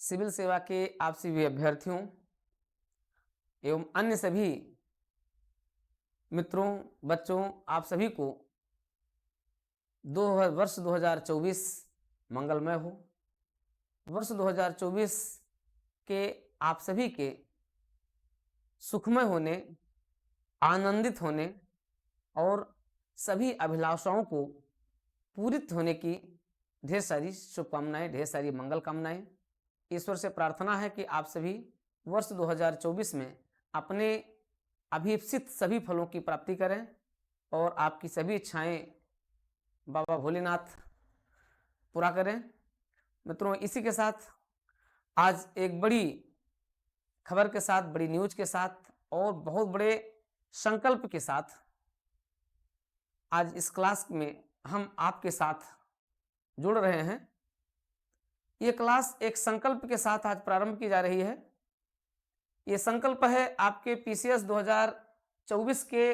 Civil सेवा के आप सभी अभ्यर्थियों एवं अन्य सभी मित्रों, बच्चों, आप सभी को वर्ष 2024 मंगलमय हो। वर्ष 2024 के आप सभी के सुखमय होने, आनंदित होने और सभी अभिलाषाओं को पूरित होने की ढेर सारी शुभकामनाएं, ढेर सारी मंगल कामनाएं। ईश्वर से प्रार्थना है कि आप सभी वर्ष 2024 में अपने अभीप्सित सभी फलों की प्राप्ति करें और आपकी सभी इच्छाएं बाबा भोलेनाथ पूरा करें। मित्रों, इसी के साथ आज एक बड़ी खबर के साथ, बड़ी न्यूज के साथ और बहुत बड़े संकल्प के साथ आज इस क्लास में हम आपके साथ जुड़ रहे हैं। ये क्लास एक संकल्प के साथ आज प्रारंभ की जा रही है। ये संकल्प है आपके पीसीएस 2024 के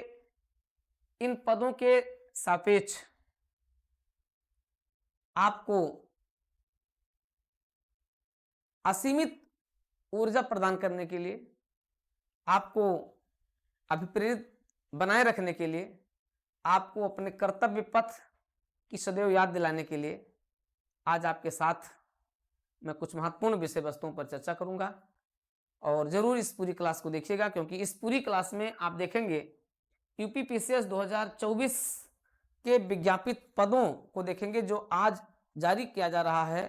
इन पदों के सापेक्ष आपको असीमित ऊर्जा प्रदान करने के लिए, आपको अभिप्रेरित बनाए रखने के लिए, आपको अपने कर्तव्य पथ की सदैव याद दिलाने के लिए आज आपके साथ मैं कुछ महत्वपूर्ण विषय वस्तुओं पर चर्चा करूंगा और जरूर इस पूरी क्लास को देखिएगा, क्योंकि इस पूरी क्लास में आप देखेंगे यूपी पीसीएस 2024 के विज्ञापित पदों को देखेंगे जो आज जारी किया जा रहा है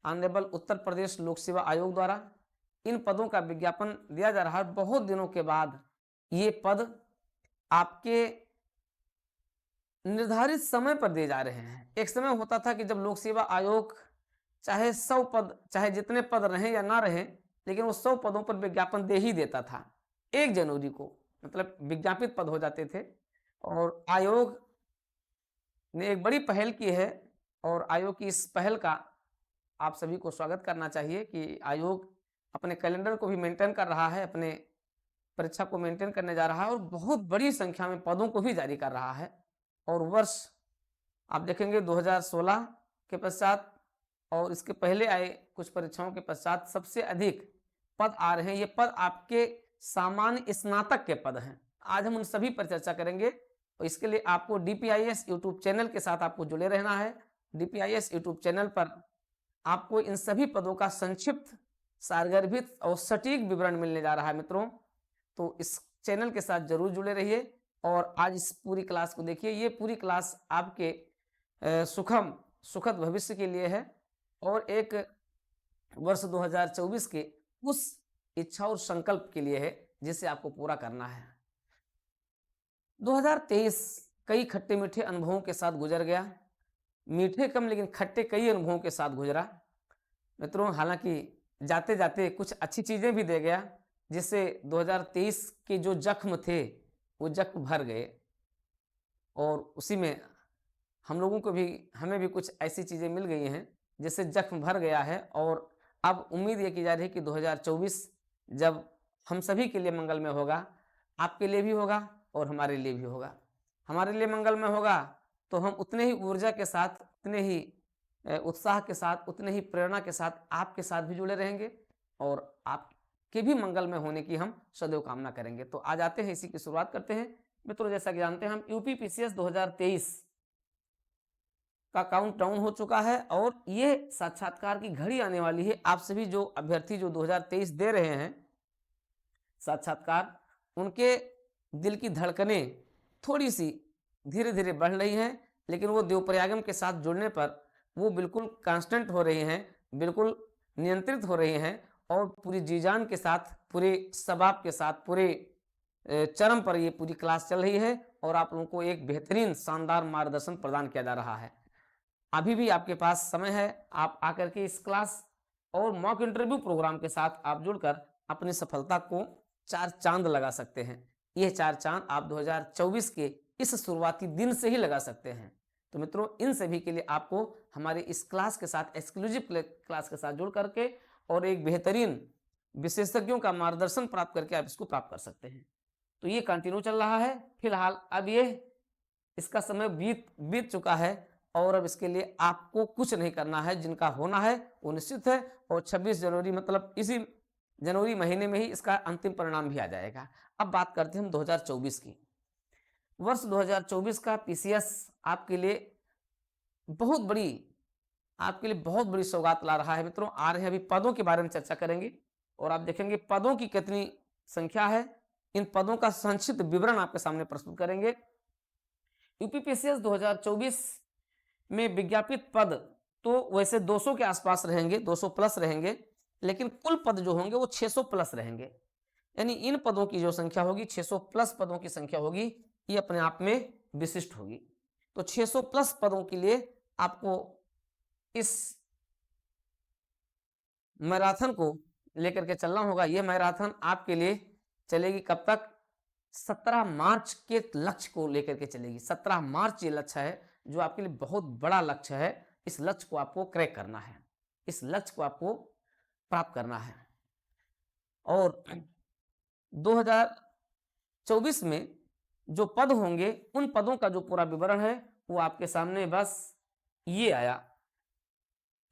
ऑनरेबल उत्तर प्रदेश लोक सेवा आयोग द्वारा। इन पदों का विज्ञापन दिया जा रहा है। बहुत दिनों के बाद ये पद आपके निर्धारित समय पर दिए जा रहे हैं। एक समय होता था कि जब लोक सेवा आयोग चाहे 100 पद, चाहे जितने पद रहें या ना रहें, लेकिन वो 100 पदों पर विज्ञापन दे ही देता था 1 जनवरी को, मतलब विज्ञापित पद हो जाते थे। और आयोग ने एक बड़ी पहल की है और आयोग की इस पहल का आप सभी को स्वागत करना चाहिए कि आयोग अपने कैलेंडर को भी मेंटेन कर रहा है, अपने परीक्षा को मेंटेन करने जा रहा है और बहुत बड़ी संख्या में पदों को भी जारी कर रहा है। और वर्ष आप देखेंगे 2016 के पश्चात और इसके पहले आए कुछ परीक्षाओं के पश्चात सबसे अधिक पद आ रहे हैं। ये पद आपके सामान्य स्नातक के पद हैं। आज हम उन सभी पर चर्चा करेंगे और इसके लिए आपको डीपीआईएस यूट्यूब चैनल के साथ आपको जुड़े रहना है। डीपीआईएस यूट्यूब चैनल पर आपको इन सभी पदों का संक्षिप्त, सारगर्भित और सटीक विवरण मिलने जा रहा है। मित्रों, तो इस चैनल के साथ जरूर जुड़े रहिए और आज इस पूरी क्लास को देखिए। ये पूरी क्लास आपके सुखद भविष्य के लिए है और एक वर्ष 2024 के उस इच्छा और संकल्प के लिए है जिसे आपको पूरा करना है। 2023 कई खट्टे मीठे अनुभवों के साथ गुजर गया। मीठे कम लेकिन खट्टे कई अनुभवों के साथ गुजरा। मित्रों, हालांकि जाते जाते कुछ अच्छी चीजें भी दे गया, जिससे 2023 के जो जख्म थे वो जख्म भर गए और उसी में हमें भी कुछ ऐसी चीजें मिल गई हैं जिससे जख्म भर गया है। और अब उम्मीद ये की जा रही है कि 2024 जब हम सभी के लिए मंगलमय होगा, आपके लिए भी होगा और हमारे लिए भी होगा। हमारे लिए मंगलमय होगा तो हम उतने ही ऊर्जा के साथ, उतने ही उत्साह के साथ, उतने ही प्रेरणा के साथ आपके साथ भी जुड़े रहेंगे और आपके भी मंगलमय होने की हम सदैव कामना करेंगे। तो आज आते हैं, इसी की शुरुआत करते हैं। मित्रों, जैसा कि जानते हैं हम यूपी पीसीएस 2023 का काउंट डाउन हो चुका है और ये साक्षात्कार की घड़ी आने वाली है। आप सभी जो अभ्यर्थी जो 2023 दे रहे हैं साक्षात्कार, उनके दिल की धड़कनें थोड़ी सी धीरे धीरे बढ़ रही हैं, लेकिन वो देवप्रयागम के साथ जुड़ने पर वो बिल्कुल कांस्टेंट हो रही हैं, बिल्कुल नियंत्रित हो रही हैं और पूरी जी जान के साथ, पूरे सबाब के साथ, पूरे चरम पर ये पूरी क्लास चल रही है और आप लोगों को एक बेहतरीन शानदार मार्गदर्शन प्रदान किया जा रहा है। अभी भी आपके पास समय है, आप आकर के इस क्लास और मॉक इंटरव्यू प्रोग्राम के साथ आप जुड़कर अपनी सफलता को 4 चांद लगा सकते हैं। ये 4 चांद आप 2024 के इस शुरुआती दिन से ही लगा सकते हैं। तो मित्रों, इन सभी के लिए आपको हमारे इस क्लास के साथ, एक्सक्लूसिव क्लास के साथ जुड़ करके और एक बेहतरीन विशेषज्ञों का मार्गदर्शन प्राप्त करके आप इसको प्राप्त कर सकते हैं। तो ये कंटिन्यू चल रहा है। फिलहाल अब ये इसका समय बीत चुका है और अब इसके लिए आपको कुछ नहीं करना है, जिनका होना है वो निश्चित है। और 26 जनवरी मतलब इसी जनवरी महीने में ही इसका अंतिम परिणाम भी आ जाएगा। अब बात करते हैं हम 2024 की। वर्ष 2024 का पीसीएस आपके लिए बहुत बड़ी आपके लिए बहुत बड़ी सौगात ला रहा है मित्रों। आ रहे हैं, अभी पदों के बारे में चर्चा करेंगे और आप देखेंगे पदों की कितनी संख्या है। इन पदों का संक्षिप्त विवरण आपके सामने प्रस्तुत करेंगे। यूपीपीसीएस 2024 में विज्ञापित पद तो वैसे 200 के आसपास रहेंगे, 200 प्लस रहेंगे, लेकिन कुल पद जो होंगे वो 600 प्लस रहेंगे। यानी इन पदों की जो संख्या होगी, 600 प्लस पदों की संख्या होगी, ये अपने आप में विशिष्ट होगी। तो 600 प्लस पदों के लिए आपको इस मैराथन को लेकर के चलना होगा। यह मैराथन आपके लिए चलेगी कब तक? 17 मार्च के लक्ष्य को लेकर के चलेगी। 17 मार्च ये लक्ष्य है जो आपके लिए बहुत बड़ा लक्ष्य है। इस लक्ष्य को आपको क्रैक करना है, इस लक्ष्य को आपको प्राप्त करना है। और 2024 में जो पद होंगे उन पदों का जो पूरा विवरण है वो आपके सामने बस ये आया,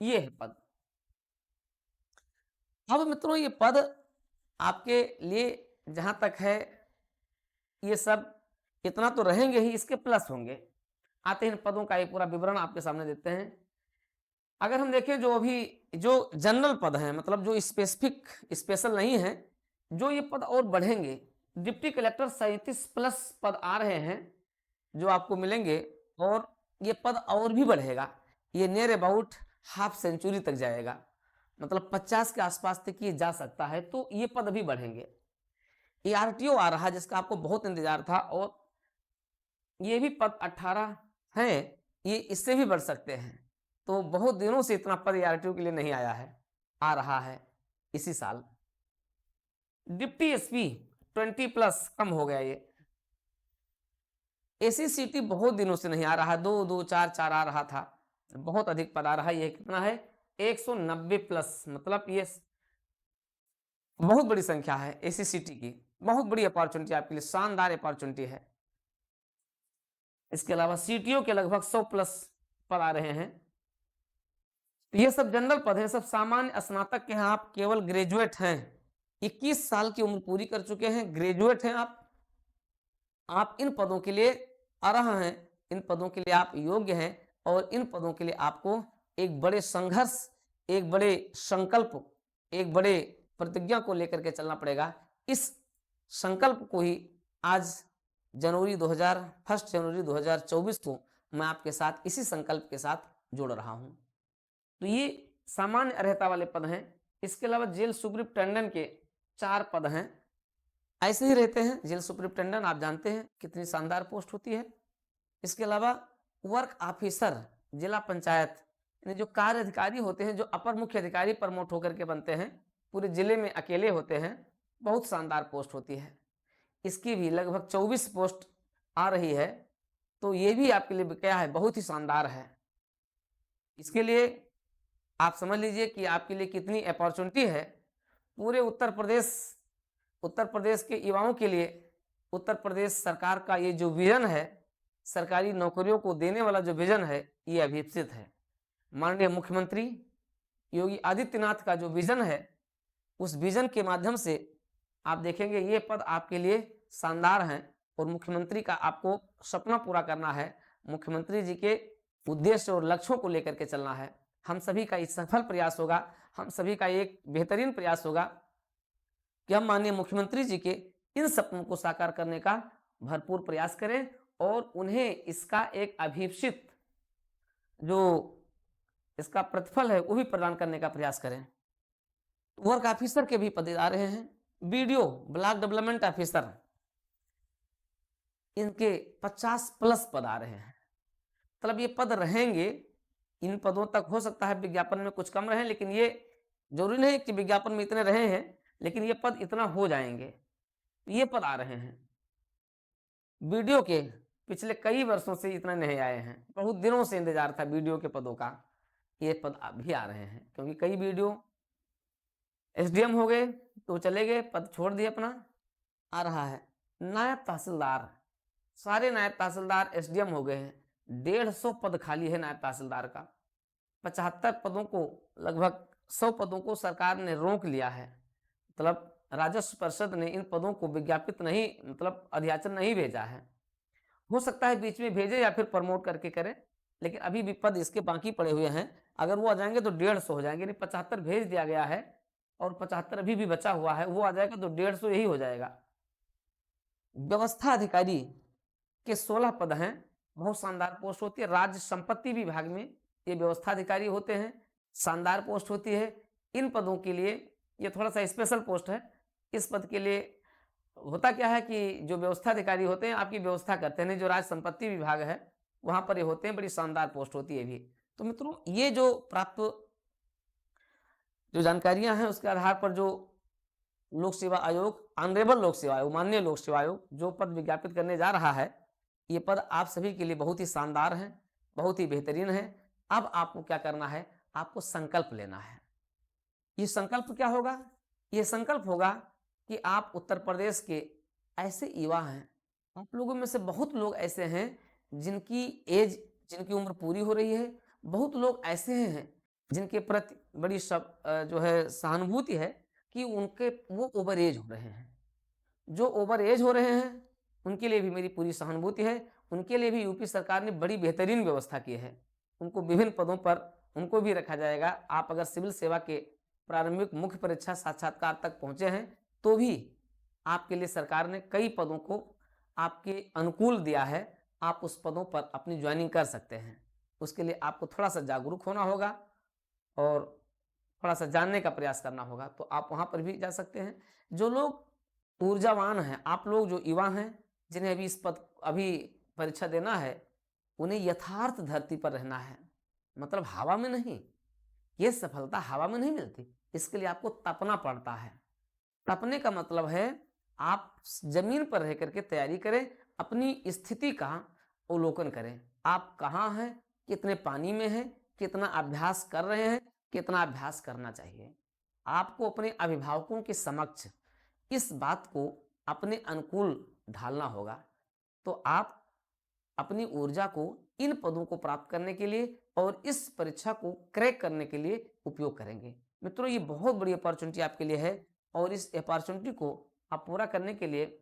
ये है पद। अब मित्रों ये पद आपके लिए जहां तक है ये सब इतना तो रहेंगे ही, इसके प्लस होंगे। आते हैं इन पदों का एक पूरा विवरण आपके सामने देते हैं। अगर हम देखें जो अभी जो जनरल पद हैं, मतलब जो स्पेसिफिक स्पेशल नहीं है, जो ये पद और बढ़ेंगे। डिप्टी कलेक्टर 37 प्लस पद आ रहे हैं जो आपको मिलेंगे और ये पद और भी बढ़ेगा। ये नियर अबाउट हाफ सेंचुरी तक जाएगा, मतलब 50 के आसपास तक ये जा सकता है। तो ये पद भी बढ़ेंगे। ARTO आ रहा है जिसका आपको बहुत इंतजार था और ये भी पद 18 हैं, ये इससे भी बढ़ सकते हैं। तो बहुत दिनों से इतना पद ARTO के लिए नहीं आया है, आ रहा है इसी साल। डिप्टी एसपी 20 प्लस कम हो गया ये। ACCT बहुत दिनों से नहीं आ रहा, 2 2 4 4 आ रहा था, बहुत अधिक पद आ रहा है। ये कितना है? 190 प्लस, मतलब ये बहुत बड़ी संख्या है ACCT की। बहुत बड़ी अपॉर्चुनिटी आपके लिए, शानदार अपॉर्चुनिटी है। इसके अलावा CTO के लगभग 100 प्लस पद आ रहे हैं। ये सब जनरल पद हैं, सब सामान्य स्नातक के हैं। आप केवल ग्रेजुएट हैं, 21 साल की उम्र पूरी कर चुके हैं, ग्रेजुएट हैं आप इन पदों के लिए अर्ह हैं, इन पदों के लिए आप योग्य हैं। और इन पदों के लिए आपको एक बड़े संघर्ष, एक बड़े संकल्प, एक बड़े प्रतिज्ञा को लेकर के चलना पड़ेगा। इस संकल्प को ही आज 1 जनवरी 2024 को मैं आपके साथ इसी संकल्प के साथ जोड़ रहा हूं। तो ये सामान्य अर्हता वाले पद हैं। इसके अलावा जेल सुपरिटेंडेंट के 4 पद हैं, ऐसे ही रहते हैं। जेल सुपरिटेंडेंट आप जानते हैं कितनी शानदार पोस्ट होती है। इसके अलावा वर्क ऑफिसर जिला पंचायत, यानी जो कार्य अधिकारी होते हैं, जो अपर मुख्य अधिकारी प्रमोट होकर के बनते हैं, पूरे जिले में अकेले होते हैं, बहुत शानदार पोस्ट होती है। इसकी भी लगभग 24 पोस्ट आ रही है। तो ये भी आपके लिए क्या है? बहुत ही शानदार है। इसके लिए आप समझ लीजिए कि आपके लिए कितनी अपॉर्चुनिटी है। पूरे उत्तर प्रदेश के युवाओं के लिए उत्तर प्रदेश सरकार का ये जो विजन है, सरकारी नौकरियों को देने वाला जो विजन है, ये अभिप्सित है। माननीय मुख्यमंत्री योगी आदित्यनाथ का जो विजन है, उस विजन के माध्यम से आप देखेंगे ये पद आपके लिए शानदार हैं। और मुख्यमंत्री का आपको सपना पूरा करना है, मुख्यमंत्री जी के उद्देश्य और लक्ष्यों को लेकर के चलना है। हम सभी का एक सफल प्रयास होगा, हम सभी का एक बेहतरीन प्रयास होगा कि हम माननीय मुख्यमंत्री जी के इन सपनों को साकार करने का भरपूर प्रयास करें और उन्हें इसका एक अभीप्सित जो इसका प्रतिफल है वो भी प्रदान करने का प्रयास करें। वर्क ऑफिसर के भी पद आ रहे हैं, BDO ब्लॉक डेवलपमेंट ऑफिसर, इनके 50 प्लस पद आ रहे हैं। मतलब ये पद रहेंगे, इन पदों तक हो सकता है विज्ञापन में कुछ कम रहे, लेकिन ये जरूरी नहीं कि विज्ञापन में इतने रहे हैं, लेकिन ये पद इतना हो जाएंगे। ये पद आ रहे हैं। BDO के पिछले कई वर्षों से इतना नहीं आए हैं, बहुत दिनों से इंतजार था BDO के पदों का। ये पद भी आ रहे हैं, क्योंकि कई BDO SDM हो गए तो चले गए, पद छोड़ दिए अपना। आ रहा है नायब तहसीलदार, सारे नायब तहसीलदार SDM हो गए हैं, 150 पद खाली है नायब तहसीलदार का। 75 पदों को, लगभग 100 पदों को सरकार ने रोक लिया है। मतलब राजस्व परिषद ने इन पदों को विज्ञापित नहीं, मतलब अधियाचन नहीं भेजा है। हो सकता है बीच में भेजे या फिर प्रमोट करके करें, लेकिन अभी भी पद इसके बाकी पड़े हुए हैं। अगर वो आ जाएंगे तो 150 हो जाएंगे, यानी 75 भेज दिया गया है और 75 अभी भी बचा हुआ है, वो आ जाएगा तो 150 यही हो जाएगा। व्यवस्था अधिकारी के 16 पद हैं, बहुत शानदार पोस्ट होती है। राज्य संपत्ति विभाग में ये व्यवस्था अधिकारी होते हैं, शानदार पोस्ट होती है। इन पदों के लिए ये थोड़ा सा स्पेशल पोस्ट है। इस पद के लिए होता क्या है कि जो व्यवस्था अधिकारी होते हैं आपकी व्यवस्था करते हैं, जो राज्य संपत्ति विभाग है वहां पर ये होते हैं, बड़ी शानदार पोस्ट होती है भी। तो मित्रों, ये जो प्राप्त जो जानकारियां हैं उसके आधार पर जो लोक सेवा आयोग, ऑनरेबल लोक सेवा आयोग, माननीय लोक सेवा आयोग जो पद विज्ञापित करने जा रहा है, ये पद आप सभी के लिए बहुत ही शानदार है, बहुत ही बेहतरीन है। अब आपको क्या करना है, आपको संकल्प लेना है। ये संकल्प क्या होगा? ये संकल्प होगा कि आप उत्तर प्रदेश के ऐसे युवा हैं, आप लोगों में से बहुत लोग ऐसे हैं जिनकी उम्र पूरी हो रही है। बहुत लोग ऐसे हैं जिनके प्रति बड़ी जो है सहानुभूति है कि वो ओवर एज हो रहे हैं। जो ओवर एज हो रहे हैं उनके लिए भी मेरी पूरी सहानुभूति है। उनके लिए भी यूपी सरकार ने बड़ी बेहतरीन व्यवस्था की है। उनको विभिन्न पदों पर उनको भी रखा जाएगा। आप अगर सिविल सेवा के प्रारंभिक मुख्य परीक्षा साक्षात्कार तक पहुंचे हैं तो भी आपके लिए सरकार ने कई पदों को आपके अनुकूल दिया है। आप उस पदों पर अपनी ज्वाइनिंग कर सकते हैं। उसके लिए आपको थोड़ा सा जागरूक होना होगा और थोड़ा सा जानने का प्रयास करना होगा, तो आप वहां पर भी जा सकते हैं। जो लोग ऊर्जावान हैं, आप लोग जो युवा हैं जिन्हें अभी परीक्षा देना है, उन्हें यथार्थ धरती पर रहना है, मतलब हवा में नहीं। ये सफलता हवा में नहीं मिलती, इसके लिए आपको तपना पड़ता है। तपने का मतलब है आप जमीन पर रह करके तैयारी करें, अपनी स्थिति का अवलोकन करें। आप कहाँ हैं, कितने पानी में हैं, कितना अभ्यास कर रहे हैं, कितना अभ्यास करना चाहिए। आपको अपने अभिभावकों के समक्ष इस बात को अपने अनुकूल ढालना होगा। तो आप अपनी ऊर्जा को इन पदों को प्राप्त करने के लिए और इस परीक्षा को क्रैक करने के लिए उपयोग करेंगे। मित्रों, ये बहुत बड़ी अपॉर्चुनिटी आपके लिए है और इस अपॉर्चुनिटी को आप पूरा करने के लिए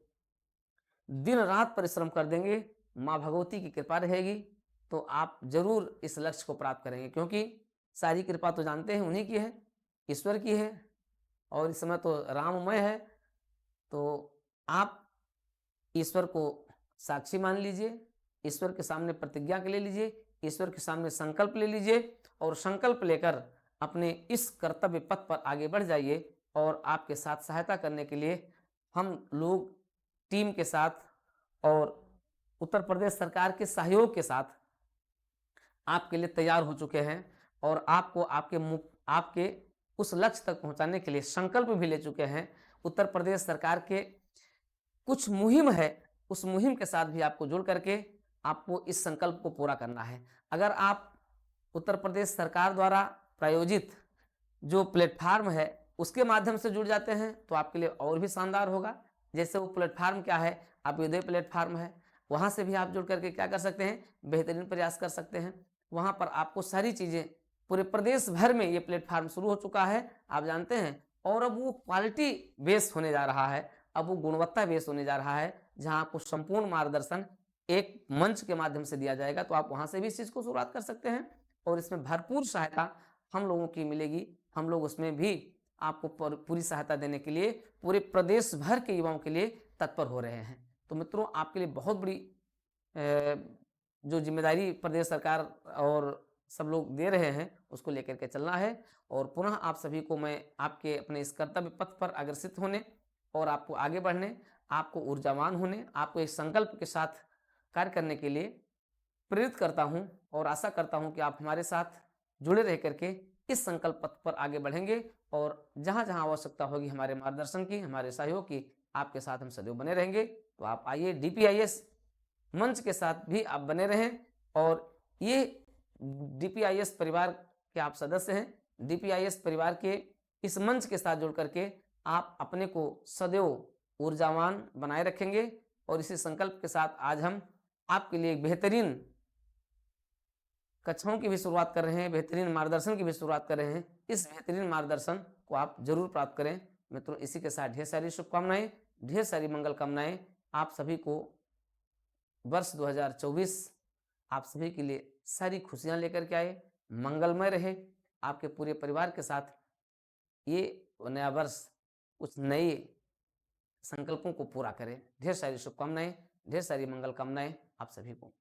दिन रात परिश्रम कर देंगे, माँ भगवती की कृपा रहेगी तो आप जरूर इस लक्ष्य को प्राप्त करेंगे। क्योंकि सारी कृपा तो जानते हैं उन्हीं की है, ईश्वर की है, और इस समय तो राममय है। तो आप ईश्वर को साक्षी मान लीजिए, ईश्वर के सामने प्रतिज्ञा के ले लीजिए, ईश्वर के सामने संकल्प ले लीजिए और संकल्प लेकर अपने इस कर्तव्य पथ पर आगे बढ़ जाइए। और आपके साथ सहायता करने के लिए हम लोग टीम के साथ और उत्तर प्रदेश सरकार के सहयोग के साथ आपके लिए तैयार हो चुके हैं और आपको आपके उस लक्ष्य तक पहुंचाने के लिए संकल्प भी ले चुके हैं। उत्तर प्रदेश सरकार के कुछ मुहिम है, उस मुहिम के साथ भी आपको जुड़ करके आपको इस संकल्प को पूरा करना है। अगर आप उत्तर प्रदेश सरकार द्वारा प्रायोजित जो प्लेटफार्म है उसके माध्यम से जुड़ जाते हैं तो आपके लिए और भी शानदार होगा। जैसे वो प्लेटफार्म क्या है, अभ्युदय प्लेटफार्म है, वहां से भी आप जुड़ करके क्या कर सकते हैं, बेहतरीन प्रयास कर सकते हैं। वहां पर आपको सारी चीजें, पूरे प्रदेश भर में ये प्लेटफार्म शुरू हो चुका है, आप जानते हैं। और अब वो क्वालिटी बेस्ड होने जा रहा है, अब वो गुणवत्ता बेस्ड होने जा रहा है, जहां आपको संपूर्ण मार्गदर्शन एक मंच के माध्यम से दिया जाएगा। तो आप वहां से भी इस चीज को शुरुआत कर सकते हैं और इसमें भरपूर सहायता हम लोगों की मिलेगी। हम लोग उसमें भी आपको पूरी सहायता देने के लिए पूरे प्रदेश भर के युवाओं के लिए तत्पर हो रहे हैं। तो मित्रों, आपके लिए बहुत बड़ी जो जिम्मेदारी प्रदेश सरकार और सब लोग दे रहे हैं उसको लेकर के चलना है। और पुनः आप सभी को मैं आपके अपने इस कर्तव्य पथ पर अग्रसित होने और आपको आगे बढ़ने, आपको ऊर्जावान होने, आपको एक संकल्प के साथ कार्य करने के लिए प्रेरित करता हूं और आशा करता हूं कि आप हमारे साथ जुड़े रह करके इस संकल्प पथ पर आगे बढ़ेंगे और जहां जहां आवश्यकता होगी हमारे मार्गदर्शन की, हमारे सहयोग की, आपके साथ हम सदैव बने रहेंगे। तो आप आइए, डीपीआईएस मंच के साथ भी आप बने रहें और ये डीपीआईएस परिवार के आप सदस्य हैं। डीपीआईएस परिवार के इस मंच के साथ जुड़ करके आप अपने को सदैव ऊर्जावान बनाए रखेंगे। और इसी संकल्प के साथ आज हम आपके लिए एक बेहतरीन कक्षाओं की भी शुरुआत कर रहे हैं, बेहतरीन मार्गदर्शन की भी शुरुआत कर रहे हैं। इस बेहतरीन मार्गदर्शन को आप जरूर प्राप्त करें। मित्रों, इसी के साथ ढेर सारी शुभकामनाएं, ढेर सारी मंगल कामनाएं आप सभी को। वर्ष 2024 आप सभी के लिए सारी खुशियां लेकर के आए, मंगलमय रहे। आपके पूरे परिवार के साथ ये नया वर्ष कुछ नए संकल्पों को पूरा करें। ढेर सारी शुभकामनाएं, ढेर सारी मंगल कामनाएं आप सभी को।